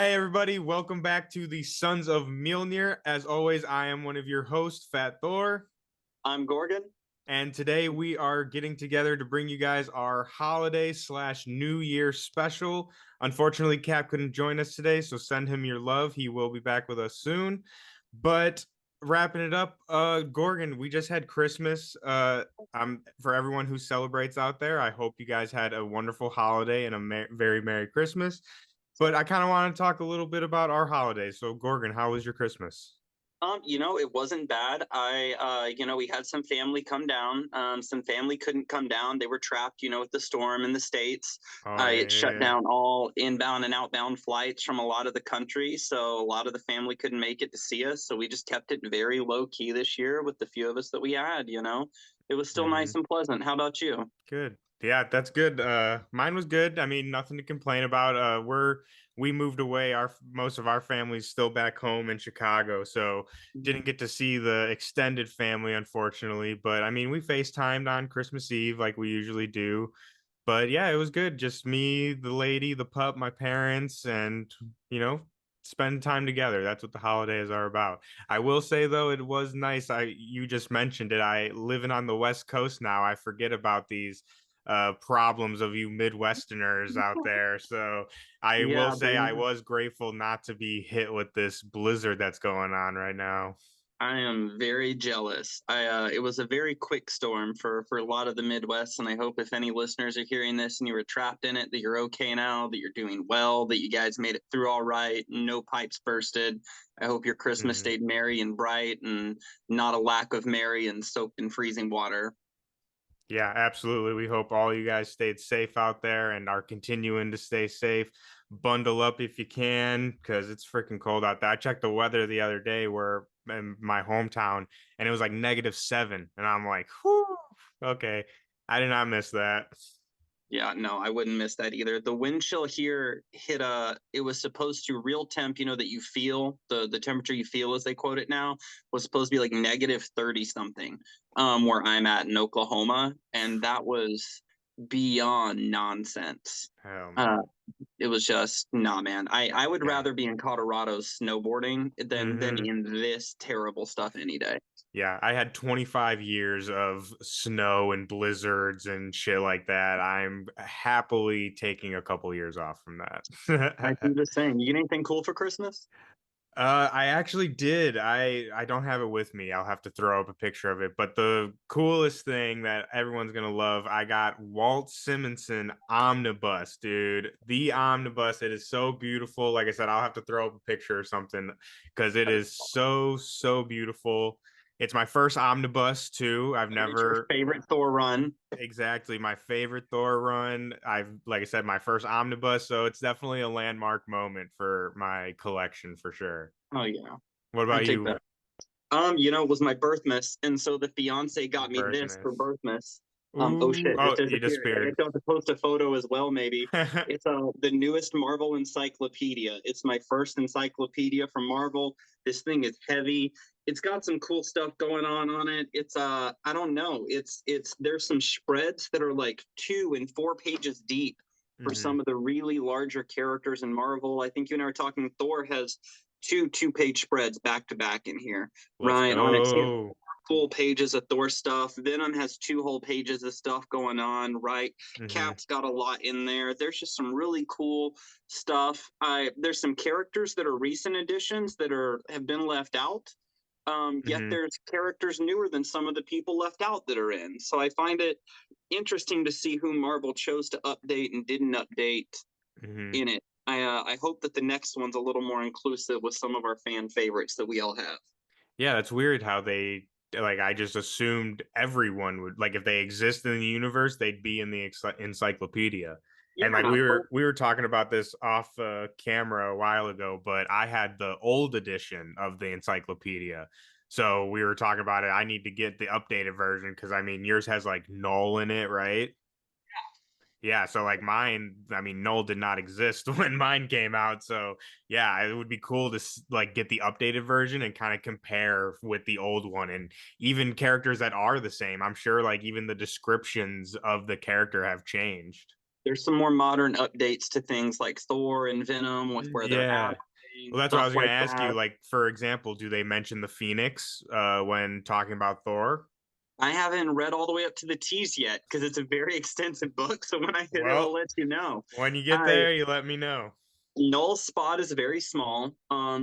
Hi, everybody. Welcome back to the Sons of Mjolnir. As always, I am one of your hosts, Fat Thor. I'm Gorgon. And today we are getting together to bring you guys our holiday slash New Year special. Unfortunately, Cap couldn't join us today, so send him your love. He will be back with us soon. But wrapping it up, Gorgon, we just had Christmas. For everyone who celebrates out there, I hope you guys had a wonderful holiday and a very Merry Christmas. But I kind of want to talk a little bit about our holidays. So, Gorgon, how was your Christmas? It wasn't bad. We had some family come down. Some family couldn't come down. They were trapped, with the storm in the States. Oh yeah, It shut yeah, down all inbound and outbound flights from a lot of the country. So a lot of the family couldn't make it to see us. So we just kept it very low key this year with the few of us that we had. It was yeah. still nice and pleasant. How about you? Good. Yeah, that's good. Mine was good. I mean, nothing to complain about. We moved away. Our most of our family's still back home in Chicago, so didn't get to see the extended family, unfortunately. But I mean, we FaceTimed on Christmas Eve like we usually do. But yeah, it was good. Just me, the lady, the pup, my parents, and you know, spend time together. That's what the holidays are about. I will say though, it was nice. You just mentioned it. I living on the West Coast now. I forget about these problems of you Midwesterners out there. So I will Yeah, say I dude. was grateful not to be hit with this blizzard that's going on right now. I am very jealous. It was a very quick storm for a lot of the Midwest, and I hope if any listeners are hearing this and you were trapped in it, that you're okay now, that you're doing well, that you guys made it through all right, no pipes bursted. I hope your Christmas Mhm. stayed merry and bright, and not a lack of merry and soaked in freezing water. Yeah, absolutely. We hope all you guys stayed safe out there and are continuing to stay safe. Bundle up if you can because it's freaking cold out there. I checked the weather the other day where in my hometown and it was like -7. And I'm like, whew, okay. I did not miss that. Yeah, no, I wouldn't miss that either. The wind chill here hit it was supposed to real temp, that you feel, the temperature you feel as they quote it now, was supposed to be like negative 30 something, where I'm at in Oklahoma. And that was beyond nonsense. Hell Uh, no. it was just nah, man. I would Yeah. rather be in Colorado snowboarding than Hmm. in this terrible stuff any day. Yeah, I had 25 years of snow and blizzards and shit like that. I'm happily taking a couple years off from I that. do the same. You get anything cool for Christmas? I actually did. I don't have it with me. I'll have to throw up a picture of it. But the coolest thing that everyone's gonna love, I got Walt Simonson Omnibus, dude. The omnibus. It is so beautiful. Like I said, I'll have to throw up a picture or something because it is so beautiful. It's my first omnibus too. I've It is your never favorite Thor run. exactly my favorite Thor run. Like I said, my first omnibus, so it's definitely a landmark moment for my collection for sure. Oh yeah. What I about take you? that. It was my birthmiss, and so the fiance got me this for Birthmas. birthmiss. Oh Ooh, shit, it oh, you disappeared. I disappeared. guess I'll have to post a photo as well, maybe. It's the newest Marvel encyclopedia. It's my first encyclopedia from Marvel. This thing is heavy. It's got some cool stuff going on it. It's I don't know. It's there's some spreads that are like 2 and 4 pages deep for Hmm. some of the really larger characters in Marvel. I think you and I were talking. Thor has two-page spreads back to back in here, Let's right? On its go. full pages of Thor stuff. Venom has two whole pages of stuff going on, right? Hmm. Cap's got a lot in there. There's just some really cool stuff. There's some characters that are recent additions that have been left out. Yet Hmm. there's characters newer than some of the people left out that are in. So I find it interesting to see who Marvel chose to update and didn't update Hmm. in it. I hope that the next one's a little more inclusive with some of our fan favorites that we all have. Yeah, that's weird how like I just assumed everyone would like if they exist in the universe, they'd be in the encyclopedia. And like Yeah, but we were talking about this off camera a while ago, but I had the old edition of the encyclopedia. So we were talking about it. I need to get the updated version because I mean yours has like null in it, right? Yeah, so like mine, I mean, Null did not exist when mine came out. So yeah, it would be cool to like get the updated version and kind of compare with the old one, and even characters that are the same. I'm sure like even the descriptions of the character have changed. There's some more modern updates to things like Thor and Venom with where they're at, Yeah. Well, that's what I stuff was going to like ask you. that. Like, for example, do they mention the Phoenix when talking about Thor? I haven't read all the way up to the T's yet because it's a very extensive book. So when I hit it, I'll Well, let you know. when you get I there, you let me know. Null's spot is very small.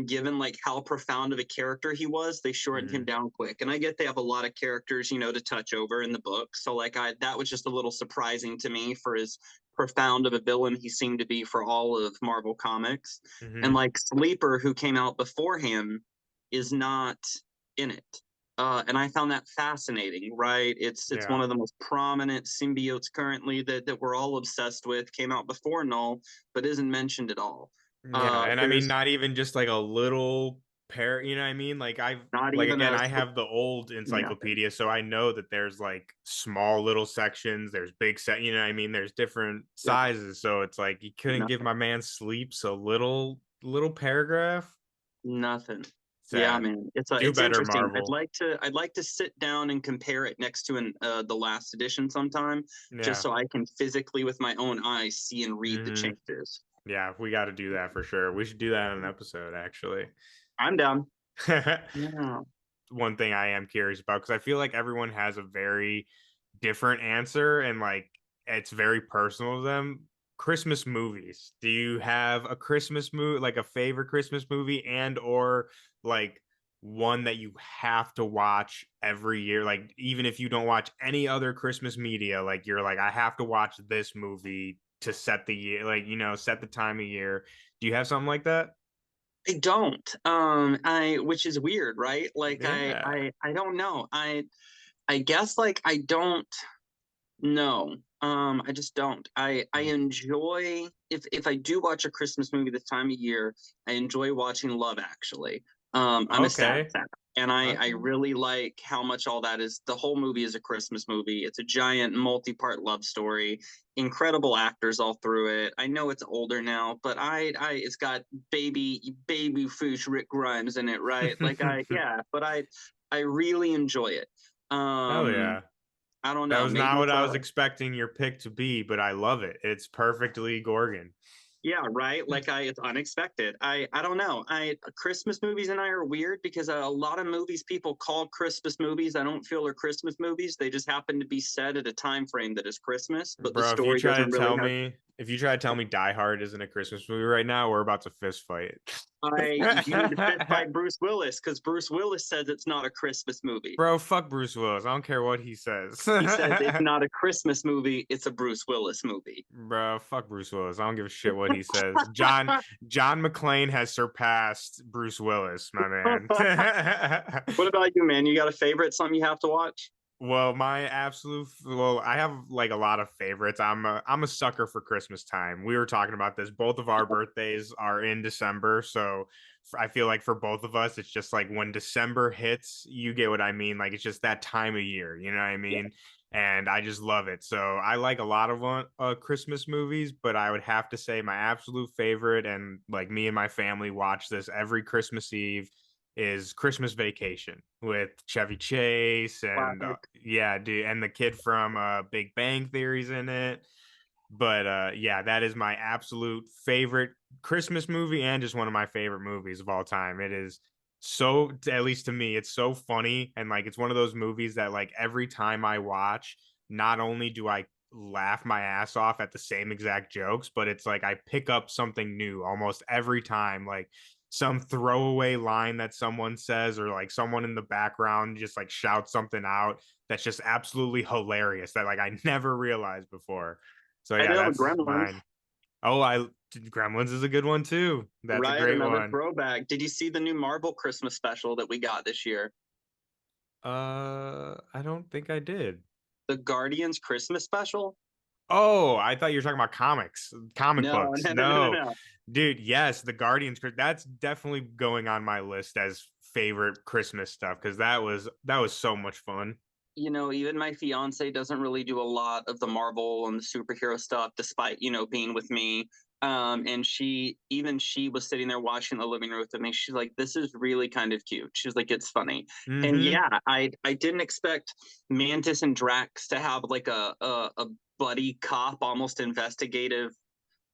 Given like how profound of a character he was, they shortened him Hmm. down quick. And I get they have a lot of characters, to touch over in the book. So like I that was just a little surprising to me for as profound of a villain he seemed to be for all of Marvel Comics. And Hmm. like Sleeper, who came out before him, is not in it. And I found that fascinating, right? It's Yeah. one of the most prominent symbiotes currently that we're all obsessed with. Came out before Null, but isn't mentioned at all. Yeah, and I mean, There's not even just like a little pair, you know what I mean? Like not like even again, a I have the old nothing. encyclopedia, so I know that there's like small little sections, there's big set, you know what I mean? There's different Yep, sizes, so it's like you couldn't give nothing, my man Sleeps a little paragraph. nothing. Yeah, Sad. man, Do it's better, interesting. Marvel. I'd like to sit down and compare it next to the last edition sometime, just Yeah. so I can physically with my own eyes see and read the Hmm. changes. Yeah, we got to do that for sure. We should do that in an episode, actually. I'm down. Yeah, One thing I am curious about because I feel like everyone has a very different answer and like it's very personal to them. Christmas movies. Do you have a Christmas movie, like a favorite Christmas movie, and or like one that you have to watch every year? Like even if you don't watch any other Christmas media, like you're like, I have to watch this movie to set the year, like set the time of year. Do you have something like that? I don't. I which is weird, right? Like Yeah. I don't know. I guess like I don't know. I just don't. I Mm. enjoy if I do watch a Christmas movie this time of year, I enjoy watching Love Actually. I'm a sad Okay. sap, and I Okay. really like how much all that is. The whole movie is a Christmas movie. It's a giant multi-part love story. Incredible actors all through it. I know it's older now, but I it's got baby foosh Rick Grimes in it, right? Like I yeah, but I really enjoy it. Hell Um, yeah. I don't That know. was not Maybe what it's I was a expecting your pick to be, but I love it. It's perfectly Gorgon. yeah, right. Like it's unexpected. I don't know. I Christmas movies and I are weird because a lot of movies people call Christmas movies. I don't feel are Christmas movies. They just happen to be set at a time frame that is Christmas, but the Bro, if you story try to doesn't really tell have. me if you try to tell me Die Hard isn't a Christmas movie right now, we're about to fist fight. I You need to fist fight Bruce Willis because Bruce Willis says it's not a Christmas movie. Bro, fuck Bruce Willis. I don't care what he says. He says it's not a Christmas movie. It's a Bruce Willis movie. Bro, fuck Bruce Willis. I don't give a shit what he says. John McClane has surpassed Bruce Willis, my man. What about you, man? You got a favorite? Something you have to watch? Well, I have like a lot of favorites. I'm a sucker for Christmas time. We were talking about this. Both of our birthdays are in December, so I feel like for both of us, it's just like when December hits, you get what I mean. Like it's just that time of year, you know what I Yeah. mean? And I just love it. So I like a lot of Christmas movies, but I would have to say my absolute favorite, and like me and my family watch this every Christmas Eve is Christmas Vacation with Chevy Chase and Classic. yeah, dude, and the kid from Big Bang Theory's in it. But yeah, that is my absolute favorite Christmas movie and just one of my favorite movies of all time. It is so, at least to me, it's so funny and like it's one of those movies that like every time I watch, not only do I laugh my ass off at the same exact jokes, but it's like I pick up something new almost every time. Like some throwaway line that someone says or like someone in the background just like shouts something out that's just absolutely hilarious that like I never realized before. So I yeah, know that's Gremlins. mine. Oh, I Gremlins is a good one too. That's a Right, great another one. throwback. Did you see the new Marvel Christmas special that we got this year? I don't think I did. The Guardians Christmas special? Oh, I thought you were talking about comic No, books. no, no, no, No, no. dude, yes, the Guardians. That's definitely going on my list as favorite Christmas stuff because that was so much fun. Even my fiance doesn't really do a lot of the Marvel and the superhero stuff, despite being with me. And she was sitting there watching the living room with me. She's like, "This is really kind of cute." She's like, "It's funny." And Mhm. yeah, I didn't expect Mantis and Drax to have like a buddy cop, almost investigative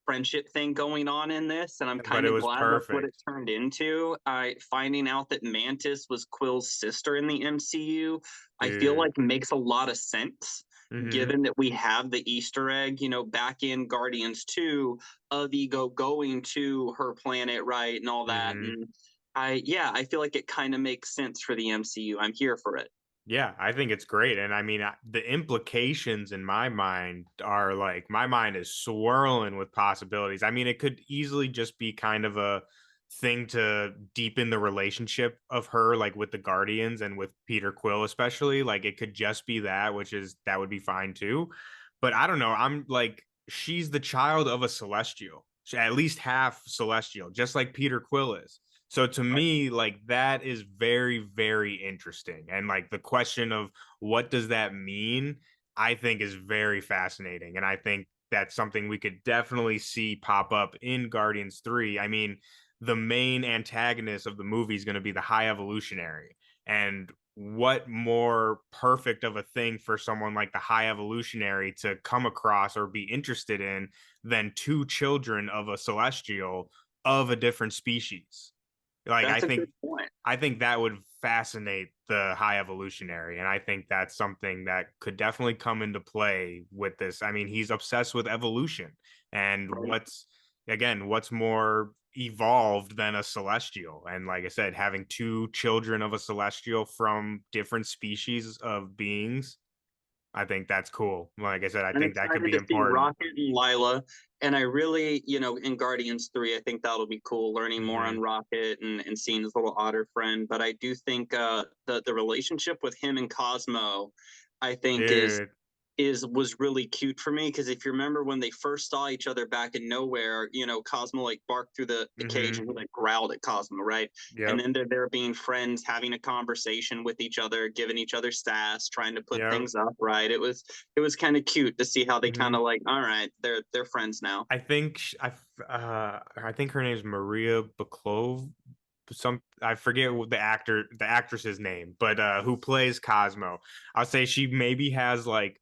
friendship thing going on in this, and I'm But kind it of was glad that's what it perfect. turned into. I finding out that Mantis was Quill's sister in the MCU, I feel Dude. like makes a lot of sense Mhm. given that we have the Easter egg, back in Guardians 2 of Ego going to her planet, right, and all that. Mhm. And I feel like it kind of makes sense for the MCU. I'm here for it. Yeah, I think it's great, and I mean, the implications in my mind are like my mind is swirling with possibilities. I mean, it could easily just be kind of a thing to deepen the relationship of her, like with the Guardians and with Peter Quill, especially. Like, it could just be that, which is that would be fine too. But I don't know. I'm like, she's the child of a Celestial, at least half Celestial, just like Peter Quill is. So to Right. me, like that is very, very interesting. And like the question of what does that mean, I think is very fascinating. And I think that's something we could definitely see pop up in Guardians 3. I mean, the main antagonist of the movie is going to be the High Evolutionary. And what more perfect of a thing for someone like the High Evolutionary to come across or be interested in than two children of a celestial of a different species? Like, That's a good point. I think that would fascinate the High Evolutionary, and I think that's something that could definitely come into play with this. I mean, he's obsessed with evolution, and Right. what's more evolved than a celestial? And like I said, having two children of a celestial from different species of beings, I think that's cool. Like I said, I I'm think that could excited be to see important. Rocket and Lila. And I really, in Guardians 3, I think that'll be cool, learning more on Mhm. Rocket and seeing his little otter friend. But I do think the relationship with him and Cosmo, I think, Dude. was really cute for me, because if you remember when they first saw each other back in nowhere, Cosmo like barked through the cage Mhm. and he like growled at Cosmo, right? And Yep. then they're there being friends, having a conversation with each other, giving each other sass, trying to put Yep. things up, right? It was kind of cute to see how they kind Mhm. of like, all right, they're friends now. I think her name's Maria Baklov. Some I forget what the actress's name, but who plays Cosmo. I'll say she maybe has like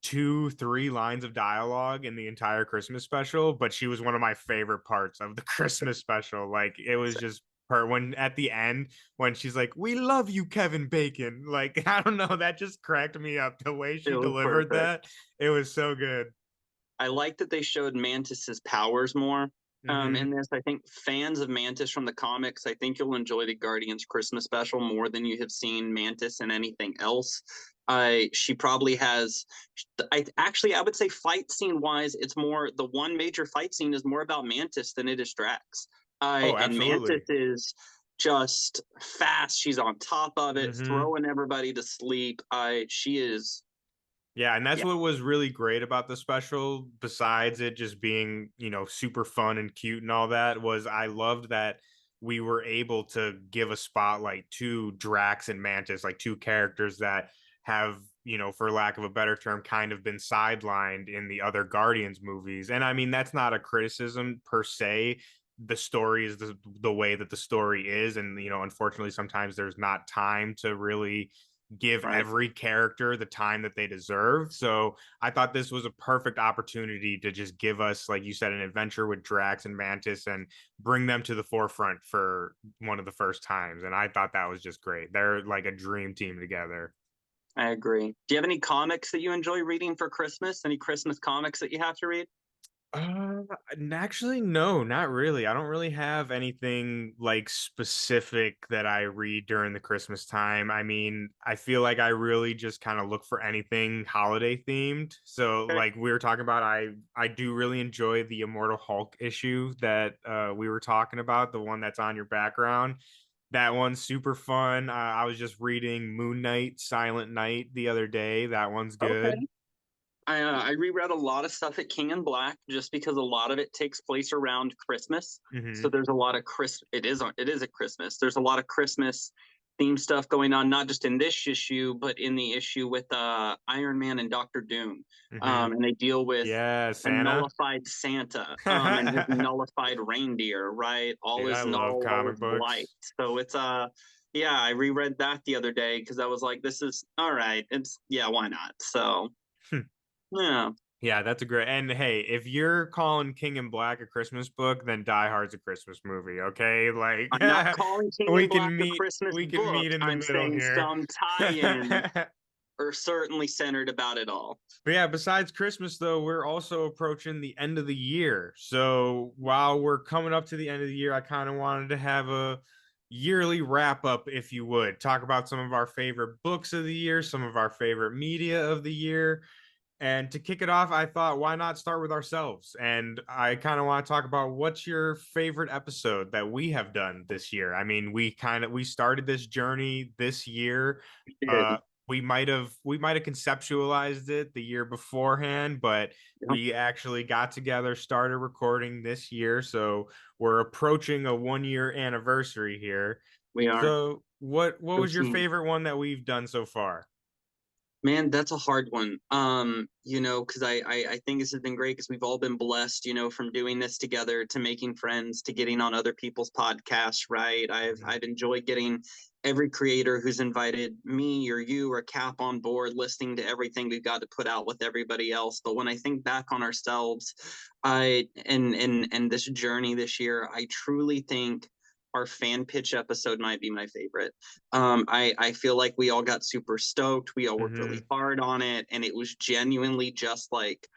2, 3 lines of dialogue in the entire Christmas special, but she was one of my favorite parts of the Christmas special. Like, it was just her when at the end when she's like, "We love you, Kevin Bacon." Like, I don't know, that just cracked me up the way It she was delivered perfect. that. It was so good. I like that they showed Mantis's powers more in Mhm. this. I think fans of Mantis from the comics, I think you'll enjoy the Guardians Christmas special more than you have seen Mantis in anything else. She probably has. I would say fight scene wise, it's more the one major fight scene is more about Mantis than it is Drax. Oh, And Mantis absolutely. is just fast. She's on top of it, Mhm. throwing everybody to sleep. She is. Yeah, and that's Yeah, what was really great about the special, besides it just being, super fun and cute and all that, was I loved that we were able to give a spotlight to Drax and Mantis, like two characters that have, for lack of a better term, kind of been sidelined in the other Guardians movies. And I mean, that's not a criticism per se. The story is the way that the story is. And, unfortunately, sometimes there's not time to really give right. every character the time that they deserve. So I thought this was a perfect opportunity to just give us, like you said, an adventure with Drax and Mantis and bring them to the forefront for one of the first times. And I thought that was just great. They're like a dream team together. I agree. Do you have any comics that you enjoy reading for Christmas? Any Christmas comics that you have to read? Actually, no, not really. I don't really have anything like specific that I read during the Christmas time. I mean, I feel like I really just kind of look for anything holiday themed. So, Okay. like we were talking about, I do really enjoy the Immortal Hulk issue that we were talking about, the one that's on your background. That one's super fun. I was just reading Moon Knight, Silent Night the other day. That one's good. Okay. I reread a lot of stuff at King and Black just because a lot of it takes place around Christmas. So Hmm. there's a lot of Chris. It is at Christmas. There's a lot of Christmas theme stuff going on, not just in this issue, but in the issue with Iron Man and Doctor Doom. Mhm. And they deal with Yeah, a Santa. nullified Santa, and his nullified reindeer, right? All Dude, I is love null, all comic is blight. books. So it's yeah, I reread that the other day because I was like, this is all right. It's yeah, why not? So yeah, Yeah, that's a great. And hey, if you're calling King in Black a Christmas book, then Die Hard's a Christmas movie, okay? Like I'm not calling King in we Black can a meet Christmas we can book. meet in the I'm middle saying here. some tie-ins are certainly centered about it all. But yeah, besides Christmas though, we're also approaching the end of the year. So while we're coming up to the end of the year, I kind of wanted to have a yearly wrap up, if you would. Talk about some of our favorite books of the year, some of our favorite media of the year. And to kick it off, I thought, why not start with ourselves? And I kind of want to talk about what's your favorite episode that we have done this year. I mean, we started this journey this year. Uh, Did. we might have conceptualized it the year beforehand, but Yeah, we actually got together, started recording this year. So we're approaching a 1 year anniversary here. we are. So what Go was your team. favorite one that we've done so far? Man, that's a hard one. Because I think this has been great because we've all been blessed, from doing this together to making friends to getting on other people's podcasts, right? Mhm. I've enjoyed getting every creator who's invited me or you or Cap on board, listening to everything we've got to put out with everybody else. But when I think back on ourselves, I and this journey this year, I truly think our fan pitch episode might be my favorite. I feel like we all got super stoked. We all worked really Mhm. hard on it, and it was genuinely just like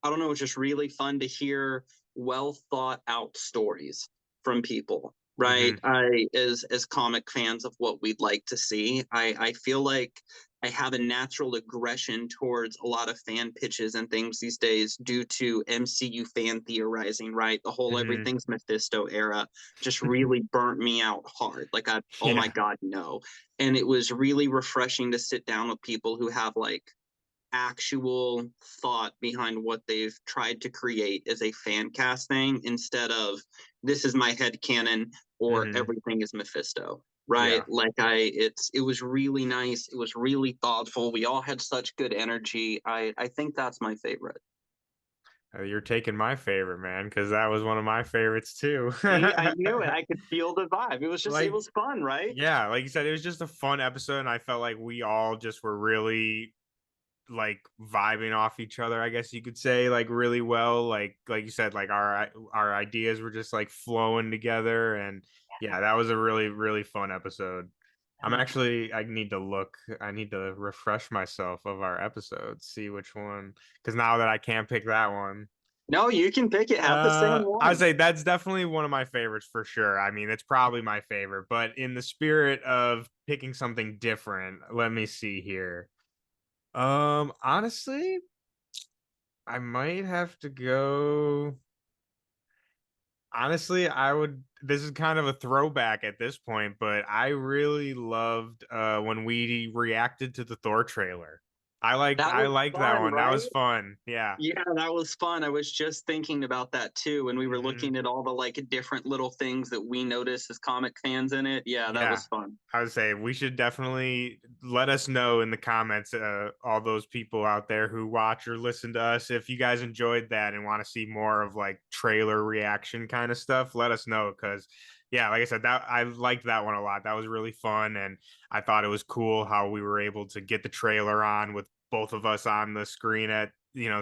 I don't know, it's just really fun to hear well thought out stories from people, right? Mhm. I as comic fans of what we'd like to see, I feel like I have a natural aggression towards a lot of fan pitches and things these days due to MCU fan theorizing, right? The whole Mhm. everything's Mephisto era just really burnt me out hard. Like oh my Yeah. God, no. And it was really refreshing to sit down with people who have like actual thought behind what they've tried to create as a fan cast thing instead of this is my head canon or Mhm. everything is Mephisto. Right. Yeah. Like it was really nice. It was really thoughtful. We all had such good energy. I think that's my favorite. You're taking my favorite, man, because that was one of my favorites too. See, I knew it. I could feel the vibe. It Like, was fun, right? yeah, like you said, it was just a fun episode, and I felt like we all just were really like vibing off each other, I guess you could say, like really well. Like you said, like our ideas were just like flowing together, and yeah, that was a really fun episode. I need to refresh myself of our episodes, see which one, because now that I can't pick that one. No, you can pick it. Have the same I'd one. say that's definitely one of my favorites for sure. I mean, it's probably my favorite, but in the spirit of picking something different, let me see here. Honestly, I might have to go. Honestly, I would. This is kind of a throwback at this point, but I really loved when we reacted to the Thor trailer. That I was liked that fun, one. That right? was fun. Yeah. Yeah, that was fun. I was just thinking about that too when we were Hmm. looking at all the like different little things that we notice as comic fans in it. Yeah, that Yeah. was fun. I would say we should definitely let us know in the comments, all those people out there who watch or listen to us, if you guys enjoyed that and want to see more of like trailer reaction kind of stuff. Let us know because, yeah, like I said, that I liked that one a lot. That was really fun, and I thought it was cool how we were able to get the trailer on with both of us on the screen at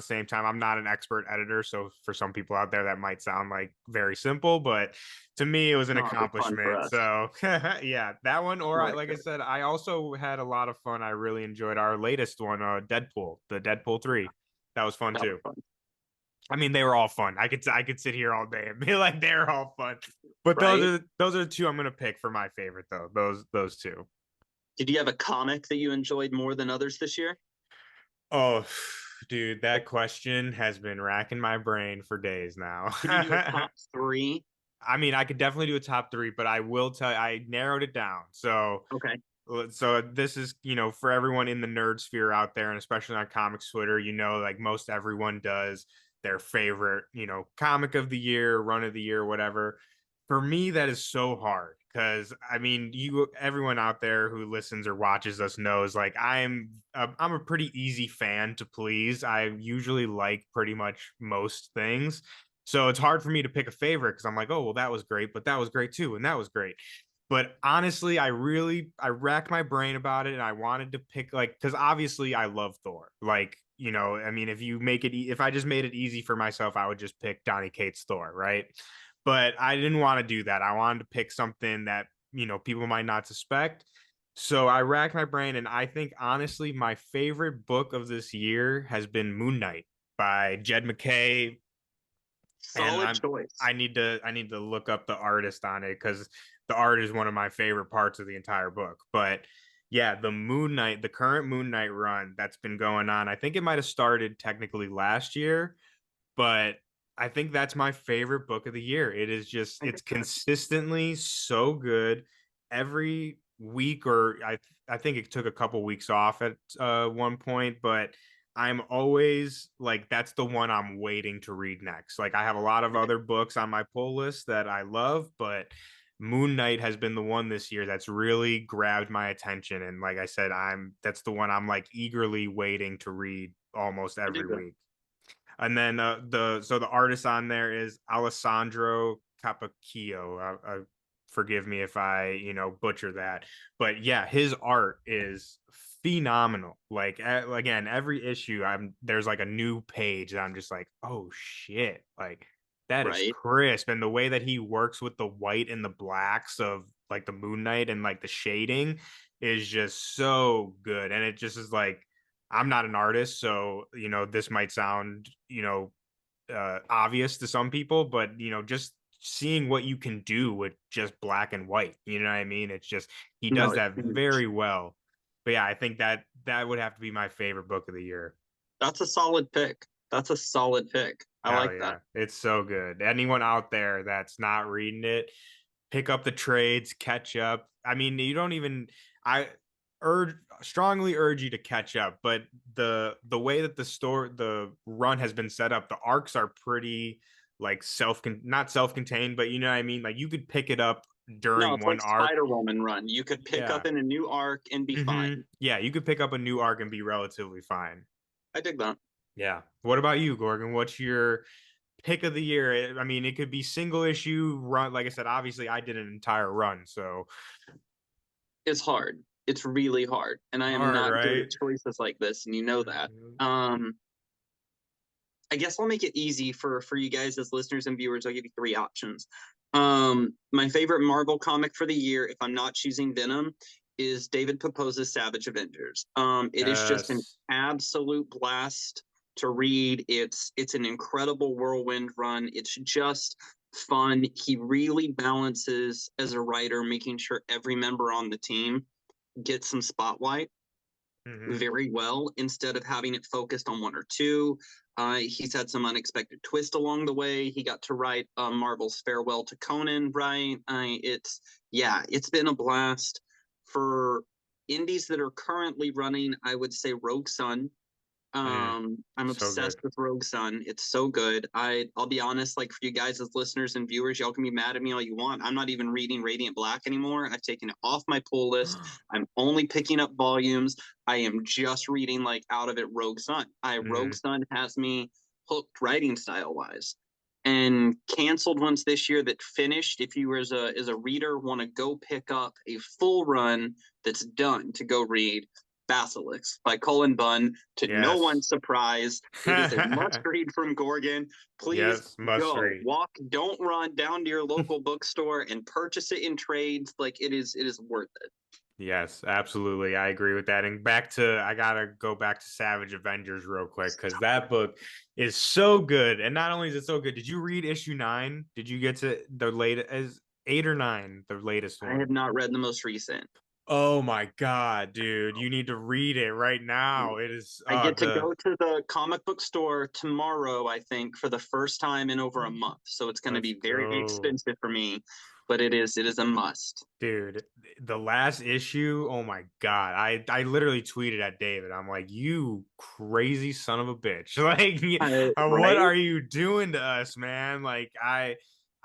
same time. I'm not an expert editor, so for some people out there that might sound like very simple, but to me it was an No, it was fun for accomplishment. us. So yeah, that one. Or For like I sure. said, I also had a lot of fun. I really enjoyed our latest one, Deadpool, the Deadpool 3. That was fun That was too. fun. I mean, they were all fun. I could sit here all day and be like they're all fun, but Right? those are the two I'm gonna pick for my favorite though. Those two. Did you have a comic that you enjoyed more than others this year? Oh, dude, that question has been racking my brain for days now. Could you do a top three? I mean, I could definitely do a top three, but I will tell you, I narrowed it down. Okay. So this is, for everyone in the nerd sphere out there, and especially on comics Twitter, like most everyone does their favorite, comic of the year, run of the year, whatever. For me, that is so hard because I mean, everyone out there who listens or watches us knows like I'm a pretty easy fan to please. I usually like pretty much most things. So it's hard for me to pick a favorite because I'm like, oh, well, that was great, but that was great too, and that was great. But honestly, I racked my brain about it, and I wanted to pick like because obviously I love Thor. Like, I mean, if I just made it easy for myself, I would just pick Donny Cates Thor, right? But I didn't want to do that. I wanted to pick something that, people might not suspect. So I racked my brain, and I think honestly, my favorite book of this year has been Moon Knight by Jed McKay. And Solid choice. I need to look up the artist on it because the art is one of my favorite parts of the entire book. But yeah, the current Moon Knight run that's been going on, I think it might have started technically last year, but I think that's my favorite book of the year. I It's get that. consistently so good every week, or I think it took a couple weeks off at one point, but I'm always like, that's the one I'm waiting to read next. Like, I have a lot of Right. other books on my pull list that I love, but Moon Knight has been the one this year that's really grabbed my attention. And like I said, that's the one I'm like eagerly waiting to read almost I dig every that. week. And then the artist on there is Alessandro Capacchio. Forgive me if I butcher that, but yeah, his art is phenomenal. Like again, every issue there's like a new page that I'm just like, oh shit, like that is Right. crisp, and the way that he works with the white and the blacks of like the Moon Knight and like the shading is just so good, and it just is like I'm not an artist, so this might sound obvious to some people, but just seeing what you can do with just black and white, you know what I mean? It's just he No, does it's that huge. very well. But yeah, I think that would have to be my favorite book of the year. That's a solid pick. That's a solid pick. I Hell like that. yeah, it's so good. Anyone out there that's not reading it, pick up the trades, catch up. I mean, you don't even I urge strongly urge you to catch up, but the way that the run has been set up, the arcs are pretty like not self-contained, but you know what I mean? Like you could pick it up No, during it's like one arc. Spider Woman run. You could pick Yeah. up in a new arc and be fine. Yeah, you could pick up a new arc and be relatively fine. I dig that. Yeah. What about you, Gorgon? What's your pick of the year? I mean, it could be single issue run. Like I said, obviously I did an entire run, so It's hard. It's really hard. And I am hard, not good right? at choices like this, and you know that. Mhm. Um, I guess I'll make it easy for you guys as listeners and viewers. I'll give you three options. My favorite Marvel comic for the year, if I'm not choosing Venom, is David Proposa's Savage Avengers. It is just an Yes. absolute blast to read. It's an incredible whirlwind run. It's just fun. He really balances as a writer, making sure every member on the team gets some spotlight Mhm. very well instead of having it focused on one or two. He's had some unexpected twist along the way. He got to write Marvel's Farewell to Conan, right? It's been a blast for indies that are currently running. I would say Rogue Sun. Mm. I'm So obsessed good. with Rogue Sun. It's so good. I'll be honest, like for you guys as listeners and viewers, y'all can be mad at me all you want. I'm not even reading Radiant Black anymore. I've taken it off my pull list. I'm only picking up volumes. I am just reading like out of it Rogue Sun. I Rogue Mhm. Sun has me hooked writing style wise. And canceled ones this year that finished. If you as a reader want to go pick up a full run that's done to go read, Basilisk by Cullen Bunn. To no Yes. one's surprise, it is a must read from Gorgon. Please Yes, must go, read. walk, don't run down to your local bookstore and purchase it in trades. Like it is worth it. Yes, absolutely. I agree with that. And I gotta go back to Savage Avengers real quick because that book is so good. And not only is it so good, did you read issue 9? Did you get to the latest as 8 or 9, the latest I have one? not read the most recent. Oh my god, dude. You need to read it right now. It is I get to the go to the comic book store tomorrow, I think, for the first time in over a month. So it's going to let's be very go. expensive for me, but it is a must. Dude, the last issue, oh my god. I literally tweeted at David. I'm like, "You crazy son of a bitch." Like, what Right? are you doing to us, man? Like,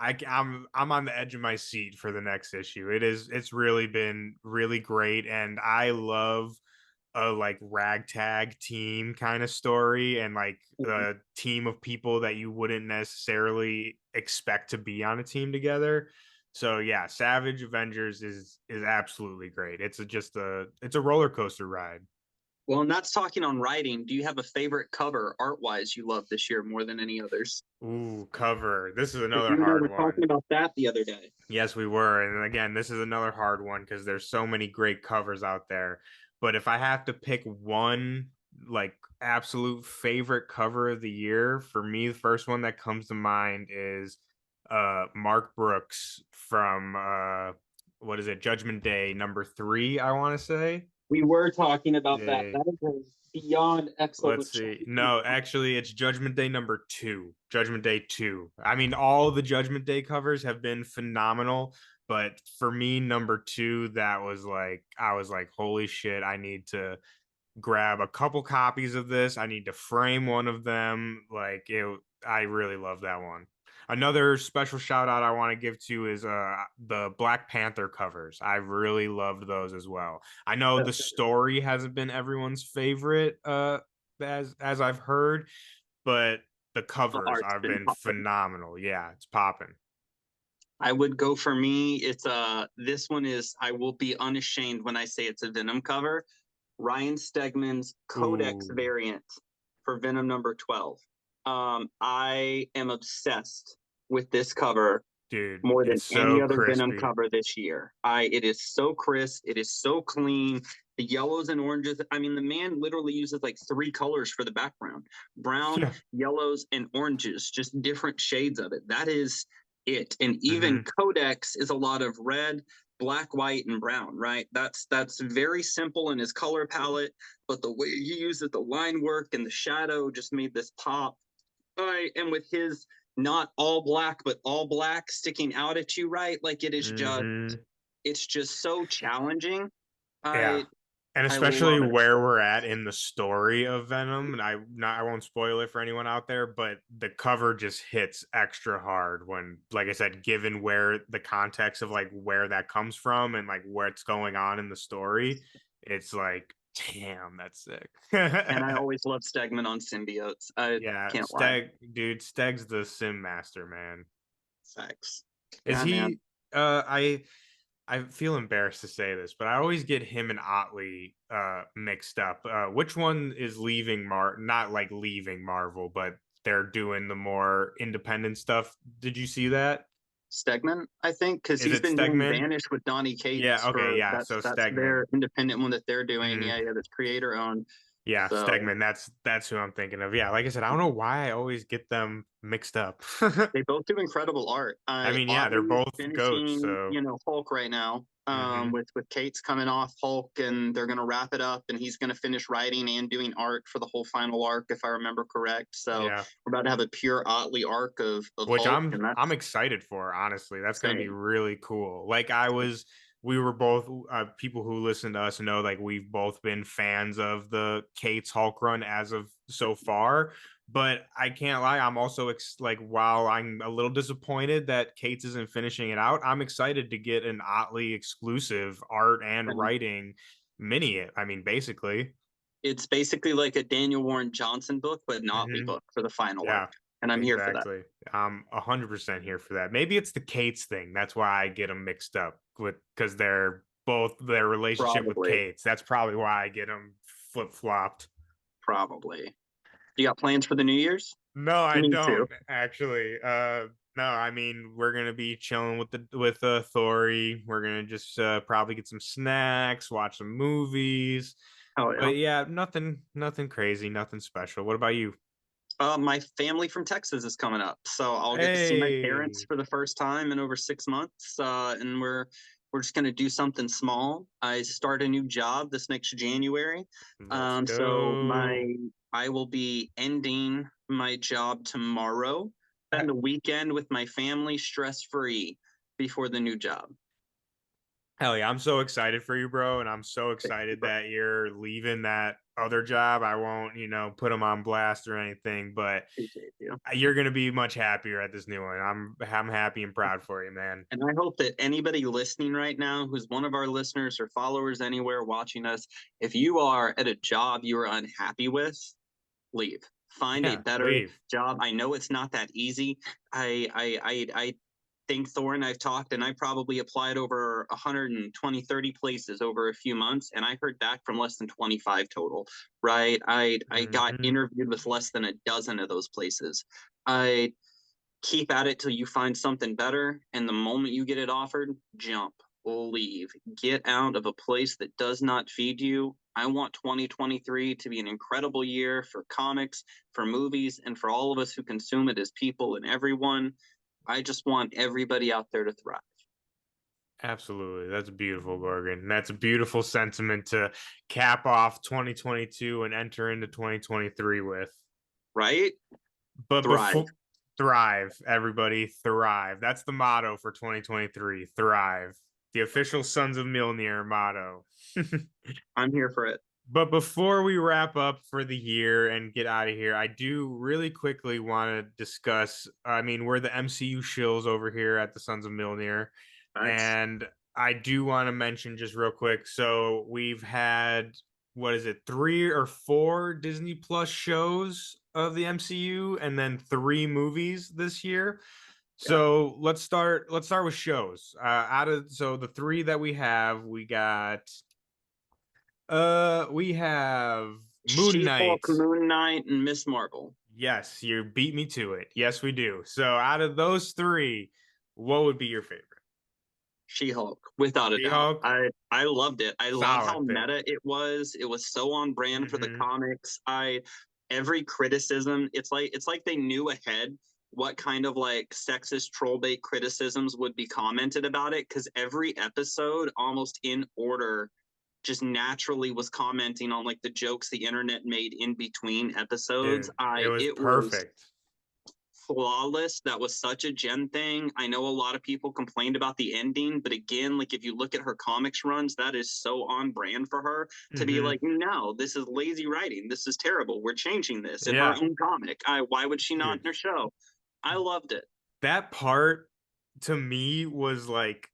I'm on the edge of my seat for the next issue. It's really been really great, and I love a like ragtag team kind of story and like Mhm. a team of people that you wouldn't necessarily expect to be on a team together. So yeah, Savage Avengers is absolutely great. It's a roller coaster ride. Well, and that's talking on writing. Do you have a favorite cover art wise you love this year more than any others? Ooh, cover. This is Because another you and I hard were one. talking about that the other day. Yes, we were. And again, this is another hard one because there's so many great covers out there. But if I have to pick one like absolute favorite cover of the year, for me, the first one that comes to mind is Mark Brooks from what is it, Judgment Day #3, I want to say. We were talking about that. Yeah. That is a beyond Let's excellent see. choice. No, actually, it's Judgment Day #2. Judgment Day 2. I mean, all the Judgment Day covers have been phenomenal, but for me, #2, that was like, I was like, holy shit, I need to grab a couple copies of this. I need to frame one of them. Like it, I really love that one. Another special shout out I want to give to is the Black Panther covers. I really loved those as well. I know the story hasn't been everyone's favorite as I've heard, but the The covers art's have been been popping. phenomenal. Yeah, it's popping. I would go for me. It's this one is I will be unashamed when I say it's a Venom cover. Ryan Stegman's Codex Ooh, variant for Venom number 12. I am obsessed with this cover dude, more than it's any so other Venom crispy. cover this year. It is so crisp, it is so clean. The yellows and oranges. I mean, the man literally uses like three colors for the background: brown, Yeah. yellows, and oranges, just different shades of it. That is it. And even Hmm. Codex is a lot of red, black, white, and brown, right? That's very simple in his color palette, but the way he uses the line work and the shadow just made this pop. Right, and with his not all black but all black sticking out at you, right? Like Hmm. it's just so challenging. Yeah. I And I especially love it. where we're at in the story of Venom, and I won't spoil it for anyone out there, but the cover just hits extra hard when, like I said, given where the context of like where that comes from and like what's going on in the story, it's like, damn, that's sick. And I always love Stegman on symbiotes. I Yeah, can't lie. Steg's the sim master, man. Facts. Is Yeah, man. he I feel embarrassed to say this, but I always get him and Otley mixed up. Which one is leaving not like leaving Marvel, but they're doing the more independent stuff. Did you see that? Stegman, I think, because Is he's it been doing Stegman? Vanish with Donnie Yeah, Cates okay, for yeah. So that's their Stegman. independent one that they're doing. Hmm. Yeah, yeah, that's creator owned. Yeah, So Stegman. That's who I'm thinking of. Yeah, like I said, I don't know why I always get them mixed up. they both do incredible art. I mean, yeah, they're Oddly is both goats, finishing, so Hulk right now. hmm. With Kate's coming off Hulk, and they're gonna wrap it up, and he's gonna finish writing and doing art for the whole final arc, if I remember correct. So Yeah. we're about to have a pure Otley arc of Which Hulk, and I'm that's excited for, honestly. That's gonna be insane. really cool. Like we were both people who listen to us know like we've both been fans of the Kate's Hulk run as of so far. But I can't lie, I'm also like while I'm a little disappointed that Kate's isn't finishing it out, I'm excited to get an Otley exclusive art and And writing mini. I mean, basically. it's basically like a Daniel Warren Johnson book, but an Otley Hmm. book for the final arc, Yeah, and I'm here for that. exactly. I'm 100% here for that. Maybe it's the Kate's thing. That's why I get them mixed up with because they're both their relationship with Probably, Kate's. That's probably why I get them flip flopped. probably. You got plans for the New Year's? No, I Me too. don't actually. No, I mean we're gonna be chilling with the Thori. We're gonna just probably get some snacks, watch some movies. Oh yeah. But yeah, nothing crazy, nothing special. What about you? My family from Texas is coming up, so I'll get to see my parents Hey, for the first time in over 6 months, and we're just gonna do something small. I start a new job this next January, let's so go. my I will be ending my job tomorrow. Spend the weekend with my family, stress free, before the new job. Hell yeah, I'm so excited for you, bro, and I'm so excited that you're leaving other job. I won't, put them on blast or anything, but Appreciate you. you're gonna be much happier at this new one. I'm happy and proud for you, man. And I hope that anybody listening right now who's one of our listeners or followers anywhere watching us, if you are at a job you are unhappy with, leave. Find a Yeah, better leave. job. I know it's not that easy. I think Thor and I've talked, and I probably applied over 120, 30 places over a few months, and I heard back from less than 25 total. Right? I got Hmm. interviewed with less than a dozen of those places. I keep at it till you find something better, and the moment you get it offered, jump, leave, get out of a place that does not feed you. I want 2023 to be an incredible year for comics, for movies, and for all of us who consume it as people and everyone. I just want everybody out there to thrive. Absolutely. That's beautiful, Gorgon. That's a beautiful sentiment to cap off 2022 and enter into 2023 with. Right? But Thrive. before thrive, everybody, thrive. That's the motto for 2023. Thrive. The official Sons of Mjolnir motto. I'm here for it. But before we wrap up for the year and get out of here, I do really quickly want to discuss. I mean, we're the MCU shills over here at the Sons of Mjolnir, Thanks. and I do want to mention just real quick. So we've had, what is it, 3 or 4 Disney Plus shows of the MCU, and then 3 movies this year. Yeah. So let's start. Let's start with shows. Out of so the 3 that we have Moon She-Hulk, Knight. Moon Knight, and Miss Marvel. Yes, you beat me to it. Yes, we do. So out of those 3, what would be your favorite? She-Hulk, without a doubt. She-Hulk, I loved it. I love how solid pick. meta it was. It was so on brand for the Hmm. comics. I Every criticism, it's like they knew ahead what kind of like sexist troll bait criticisms would be commented about it, because every episode almost in order just naturally was commenting on like the jokes the internet made in between episodes. Dude, it I was It was perfect. flawless. That was such a Jen thing. I know a lot of people complained about the ending, but again, like if you look at her comics runs, that is so on brand for her to be Hmm. like, no, this is lazy writing. This is terrible. We're changing this in her Yeah, own comic. Why would she not dude. in her show? I loved it. That part to me was like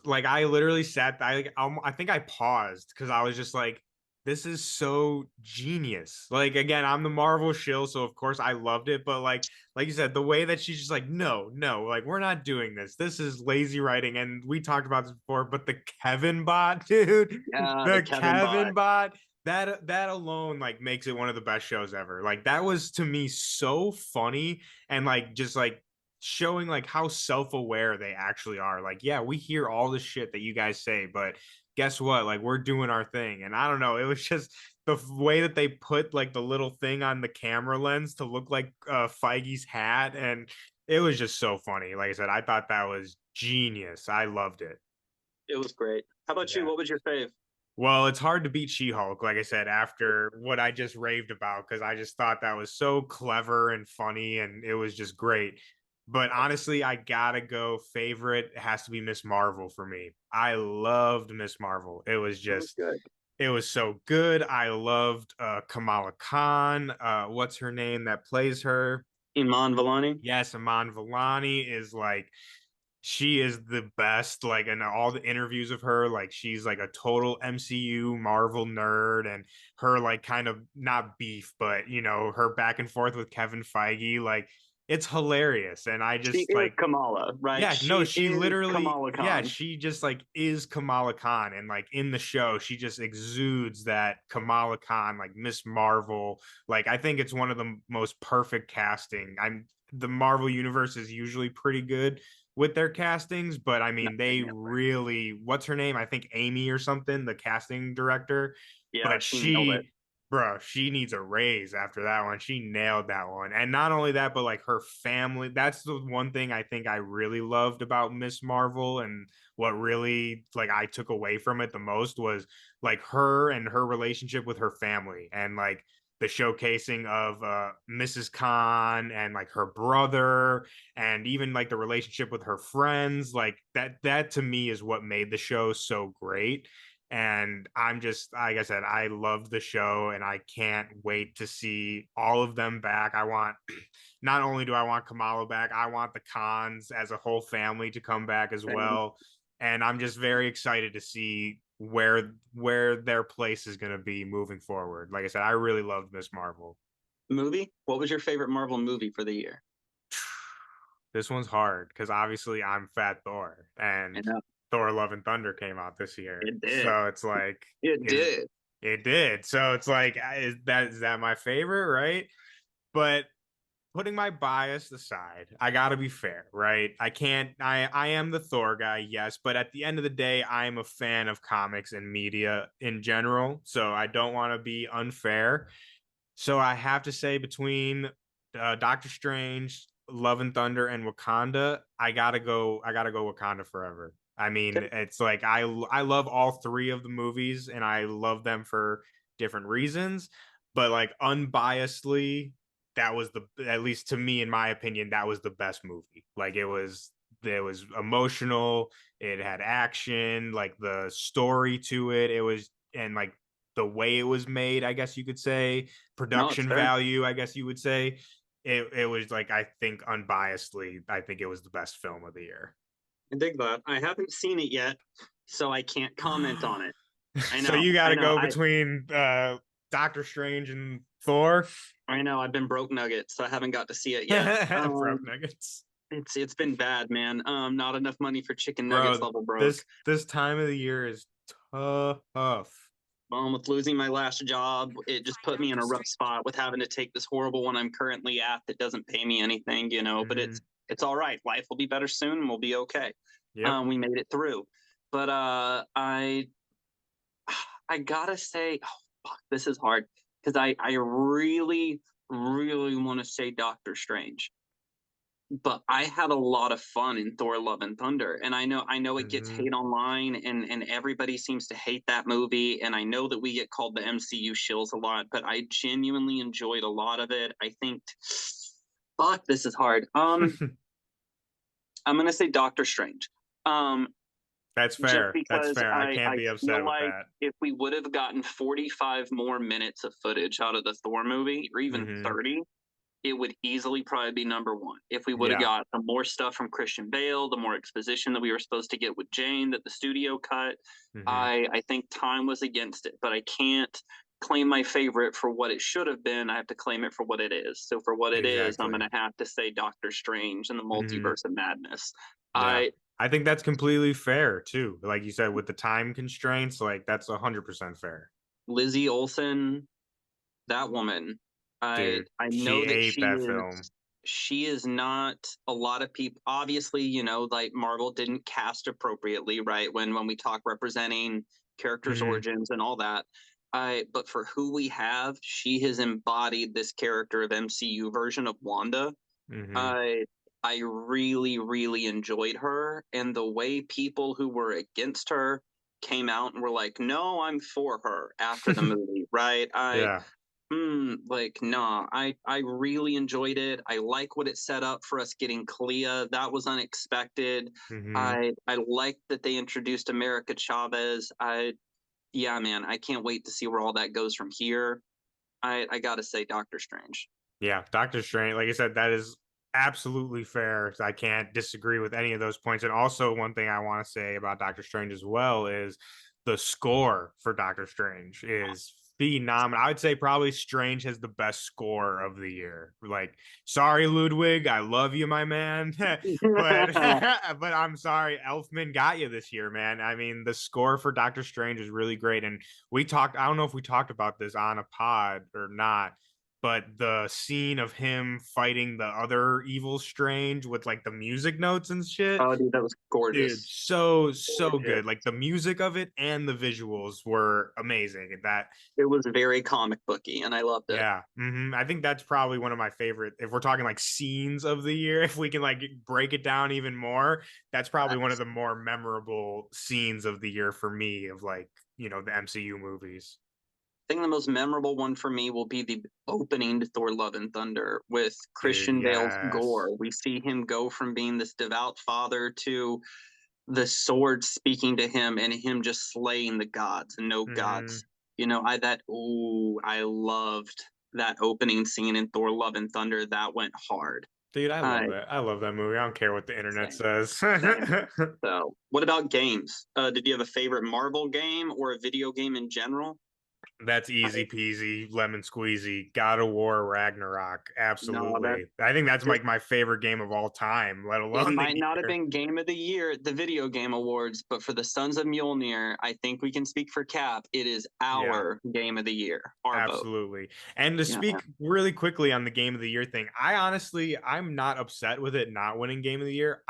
I literally sat I think I paused because I was just like, this is so genius. Like, again, I'm the Marvel shill, so of course I loved it, but like you said, the way that she's just like, no, no, like, we're not doing this. This is lazy writing. And we talked about this before, but the Kevin bot, dude, Yeah, the the Kevin Kevin bot. bot, that alone like makes it one of the best shows ever. Like, that was to me so funny, and like just like showing like how self-aware they actually are. Like, yeah, we hear all the shit that you guys say, but guess what? Like, we're doing our thing. And I don't know, it was just the way that they put like the little thing on the camera lens to look like Feige's hat, and it was just so funny. Like I said, I thought that was genius. I loved it. It was great. How about you? Yeah. What was your fave? Well, it's hard to beat She-Hulk, like I said, after what I just raved about, because I just thought that was so clever and funny, and it was just great. But honestly, I gotta go favorite. It has to be Miss Marvel for me. I loved Miss Marvel. It was good. It was so good. I loved Kamala Khan. What's her name that plays her? Iman Vellani. Yes, Iman Vellani is like, she is the best. Like, in all the interviews of her, like, she's like a total MCU Marvel nerd, and her like kind of not beef, but her back and forth with Kevin Feige, like, it's hilarious. And I She just is like, Kamala, right? yeah, no, She she is literally, Kamala yeah, Khan. she just like is Kamala Khan, and like in the show, she just exudes that Kamala Khan, like Miss Marvel. Like, I think it's one of the most perfect casting. The Marvel universe is usually pretty good with their castings, but I No, mean, they never. really, what's her name? I think Amy or something, the casting director, Yeah, but she nailed it. bro, she needs a raise after that one. She nailed that one. And not only that, but like her family. That's the one thing I think I really loved about Miss Marvel, and what really like I took away from it the most was like her and her relationship with her family, and like the showcasing of Mrs. Khan and like her brother, and even like the relationship with her friends. Like, that to me is what made the show so great. And I'm just, like I said, I loved the show and I can't wait to see all of them back. I want, not only do I want Kamala back, I want the Khans as a whole family to come back as Same. well. And I'm just very excited to see where their place is going to be moving forward. Like I said, I really loved Miss Marvel. Movie? What was your favorite Marvel movie for the year? This one's hard because obviously I'm Fat Thor, I and know Thor: Love and Thunder came out this year, it did. so it's like, It is did. it did? So it's like, is that my favorite, right? But putting my bias aside, I got to be fair, right? I can't. I am the Thor guy, yes, but at the end of the day, I am a fan of comics and media in general, so I don't want to be unfair. So I have to say between Doctor Strange, Love and Thunder, and Wakanda, I gotta go. I gotta go Wakanda Forever. I mean, Okay. it's like I love all three of the movies, and I love them for different reasons. But like unbiasedly, that was the, at least to me, in my opinion, that was the best movie. Like it was emotional. It had action, like the story to it. It was, and like the way it was made, I guess you could say, No, it's production fair. value, I guess you would say. It was like, I think unbiasedly, I think it was the best film of the year. I dig that. I haven't seen it yet, so I can't comment on it. I So know. you got I to know. go between Doctor Strange and Thor. I know. I've been broke nuggets, so I haven't got to see it yet. Broke nuggets, It's been bad, man. Not enough money for chicken nuggets bro. level broke. This time of the year is tough. With losing my last job, it just put me in a rough spot with having to take this horrible one I'm currently at that doesn't pay me anything, but Hmm. it's all right. Life will be better soon and we'll be okay. Yep. We made it through. But I gotta say, oh, fuck, this is hard because I really, really want to say Doctor Strange, but I had a lot of fun in Thor: Love and Thunder, and I know it gets Hmm. hate online, and everybody seems to hate that movie, and I know that we get called the MCU shills a lot, but I genuinely enjoyed a lot of it. I think, fuck, this is hard. I'm gonna say Doctor Strange. Um, That's just fair. That's because fair. I can't I be feel upset with like that. if we would have gotten 45 more minutes of footage out of the Thor movie, or even Hmm. 30, it would easily probably be number one. If we would have Yeah. got some more stuff from Christian Bale, the more exposition that we were supposed to get with Jane that the studio cut, Hmm. I think time was against it. But I can't claim my favorite for what it should have been. I have to claim it for what it is. So for what it is, I'm Exactly. gonna have to say Doctor Strange and the Hmm. Multiverse of Madness. Yeah. I I think that's completely fair too. Like you said, with the time constraints, like that's 100% fair. Lizzie Olsen, that woman, I Dude, I she know that ate that film. she is not a lot of people, obviously, like Marvel didn't cast appropriately, right? When we talk representing characters' Hmm. origins and all that. But for who we have, she has embodied this character of MCU version of Wanda. Hmm. I I really, really enjoyed her, and the way people who were against her came out and were like, "No, I'm for her" after the movie, right? Yeah. Like, nah, I really enjoyed it. I like what it set up for us getting Clea. That was unexpected. Hmm. I like that they introduced America Chavez. Yeah, man, I can't wait to see where all that goes from here. I gotta say, Doctor Strange. Yeah, Doctor Strange, like I said, that is absolutely fair. I can't disagree with any of those points. And also, one thing I want to say about Doctor Strange as well is the score for Doctor Strange is phenomenal. I would say probably Strange has the best score of the year. Like, sorry, Ludwig, I love you, my man, but but I'm sorry, Elfman got you this year, man. I mean, the score for Doctor Strange is really great, and we talked. I don't know if we talked about this on a pod or not, but the scene of him fighting the other evil Strange with like the music notes and shit, Oh, dude, that was dude, gorgeous. so Gorgeous. good. Like the music of it and the visuals were amazing. That, It was very comic booky, and I loved it. yeah, I think that's probably one of my favorite. If we're talking like scenes of the year, if we can like break it down even more, that's probably one of the more memorable scenes of the year for me. Of like, the MCU movies, I think the most memorable one for me will be the opening to Thor: Love and Thunder with dude. Christian Bale's Yes. gore. We see him go from being this devout father to the sword speaking to him and him just slaying the gods and no Hmm. gods. I loved that opening scene in Thor: Love and Thunder. That went hard. Dude, I Uh, love that. I love that movie. I don't care what the internet Same, says. same. So, what about games? Did you have a favorite Marvel game or a video game in general? That's I easy peasy, lemon squeezy. God of War, Ragnarok. No, that Absolutely. I think that's this like my favorite game of all time, let it alone the might not have year. been Game of the Year at the Video Game Awards, but for the Sons of Mjolnir, I think we can speak for Cap. It is Yeah. our Game of the Year, our vote. Absolutely. And to Yeah, speak really quickly on the game of the year thing, I'm not upset with it not winning game of the year.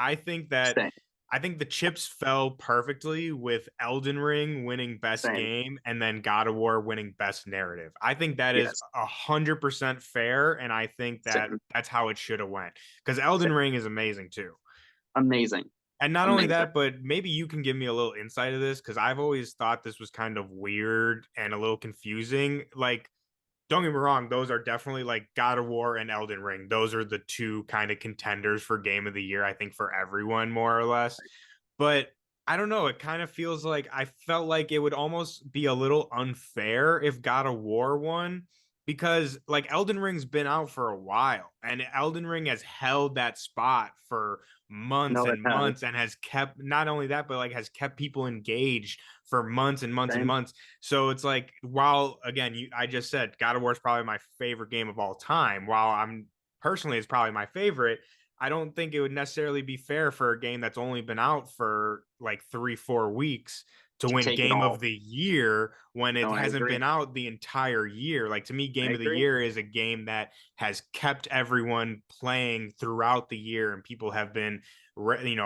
same, I think the chips fell perfectly with Elden Ring winning best same, game and then God of War winning best narrative. I think that is yes, 100% fair, and I think that same, that's how it should have went because Elden same. Ring is amazing too. Amazing, And not only amazing. that, but maybe you can give me a little insight of this because I've always thought this was kind of weird and a little confusing. Like, don't get me wrong, those are definitely like God of War and Elden Ring. Those are the two kind of contenders for game of the year, I think, for everyone, more or less. But I don't know. It kind of feels like I felt like it would almost be a little unfair if God of War won because like Elden Ring's been out for a while and Elden Ring has held that spot for months No, it and has. months and has kept not only that but like has kept people engaged for months and months and Same. months. So it's like while again I just said God of War is probably my favorite game of all time, while I'm personally it's probably my favorite, I don't think it would necessarily be fair for a game that's only been out for like 3, 4 weeks to To win take it game of all. the year when it No, I hasn't agree. been out the entire year. Like to me, I game of the agree. year is a game that has kept everyone playing throughout the year and people have been,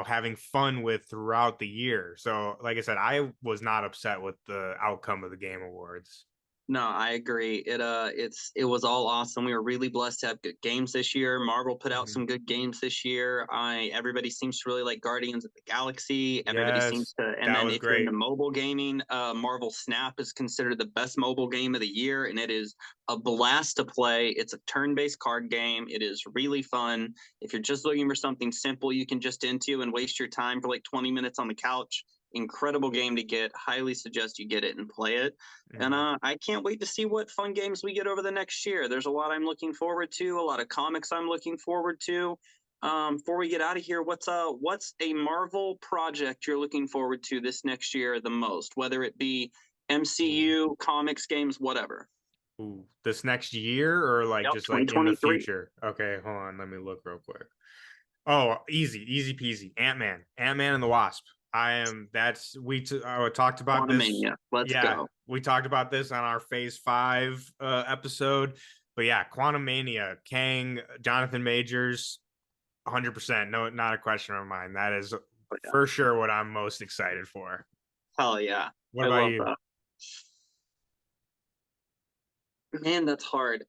having fun with throughout the year. So, like I said, I was not upset with the outcome of the Game Awards. No, I agree. It was all awesome. We were really blessed to have good games this year. Marvel put out Mhm. some good games this year. I Everybody seems to really like Guardians of the Galaxy. Everybody seems Yes, to, and that then was if you're into great. mobile gaming, Marvel Snap is considered the best mobile game of the year, and it is a blast to play. It's a turn-based card game. It is really fun. If you're just looking for something simple you can just into and waste your time for like 20 minutes on the couch, incredible game to get. Highly suggest you get it and play it. And Mhm. I can't wait to see what fun games we get over the next year. There's a lot I'm looking forward to, a lot of comics I'm looking forward to. Before we get out of here, what's a Marvel project you're looking forward to this next year the most? Whether it be Ooh. MCU, comics, games, whatever. Ooh, this next year or like Yep, just like in the 2023. future? Okay, hold on. Let me look real quick. Oh, easy peasy. Ant Man and the Wasp. I am. That's talked about this. Quantumania. Let's Yeah, go. we talked about this on our Phase 5 episode. But yeah, Quantum Mania, Kang, Jonathan Majors, 100%. No, not a question of mine. That is But yeah, for sure what I'm most excited for. hell yeah. What I about love you? that. Man, that's hard.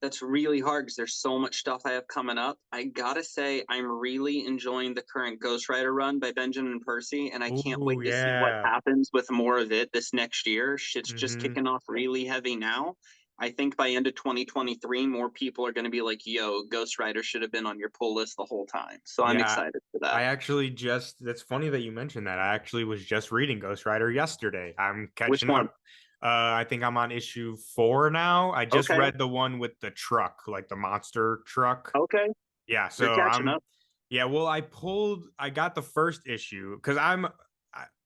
That's really hard because there's so much stuff I have coming up. I gotta say, I'm really enjoying the current Ghost Rider run by Benjamin Percy, and I can't Ooh, wait to see what yeah. happens with more of it this next year. Shit's just Hmm. kicking off really heavy now. I think by end of 2023, more people are going to be like, "Yo, Ghost Rider should have been on your pull list the whole time." So I'm Yeah, excited for that. I actually just that's funny that you mentioned that. I actually was just reading Ghost Rider yesterday. I'm Which catching one? up. I think I'm on issue 4 now. I just Okay, read the one with the truck, like the monster truck. okay, Yeah, you're so catching up. yeah, well, I got the first issue because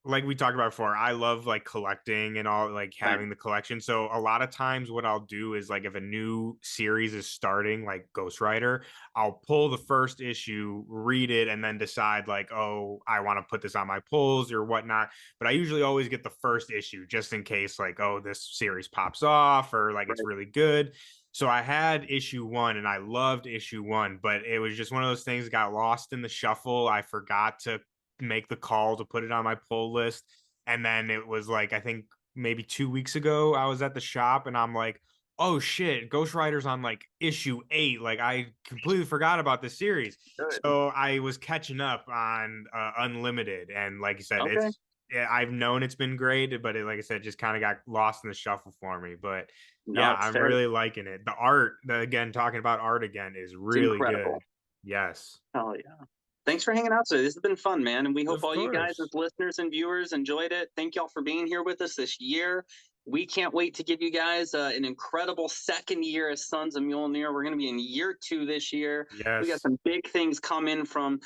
like we talked about before, I love like collecting and all like Same, having the collection. So a lot of times what I'll do is like if a new series is starting, like Ghost Rider, I'll pull the first issue, read it, and then decide like, oh, I want to put this on my pulls or whatnot. But I usually always get the first issue just in case like, oh, this series pops off or like it's right, really good. So I had issue 1 and I loved issue 1, but it was just one of those things that got lost in the shuffle. I forgot to make the call to put it on my pull list. And then it was like, I think maybe 2 weeks ago, I was at the shop and I'm like, oh shit, Ghost Rider's on like issue 8. Like I completely forgot about this series. good. So I was catching up on Unlimited. And like you said, Okay, yeah, I've known it's been great, but like I said, just kind of got lost in the shuffle for me. But no, yeah, it's I'm fair. really liking it. The art, again, talking about art again, is It's really good. incredible. Yes. Hell yeah. Thanks for hanging out today. This has been fun, man. And we hope Of all you guys, as course. listeners and viewers, enjoyed it. Thank y'all for being here with us this year. We can't wait to give you guys an incredible second year as Sons of Mjolnir. We're going to be in year 2 this year. We got Yes. some big things coming from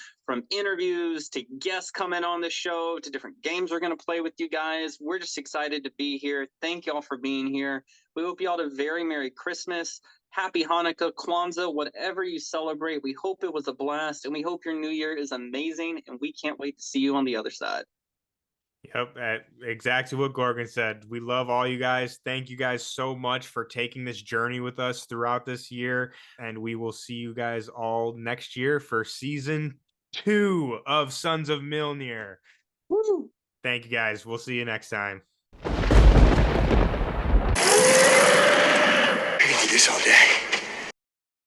interviews to guests coming on the show to different games we're going to play with you guys. We're just excited to be here. Thank y'all for being here. We hope y'all have a very Merry Christmas. Happy Hanukkah, Kwanzaa, whatever you celebrate. We hope it was a blast, and we hope your new year is amazing. And we can't wait to see you on the other side. Yep, exactly what Gorgon said. We love all you guys. Thank you guys so much for taking this journey with us throughout this year. And we will see you guys all next year for season 2 of Sons of Mjolnir. Woo! Thank you guys. We'll see you next time.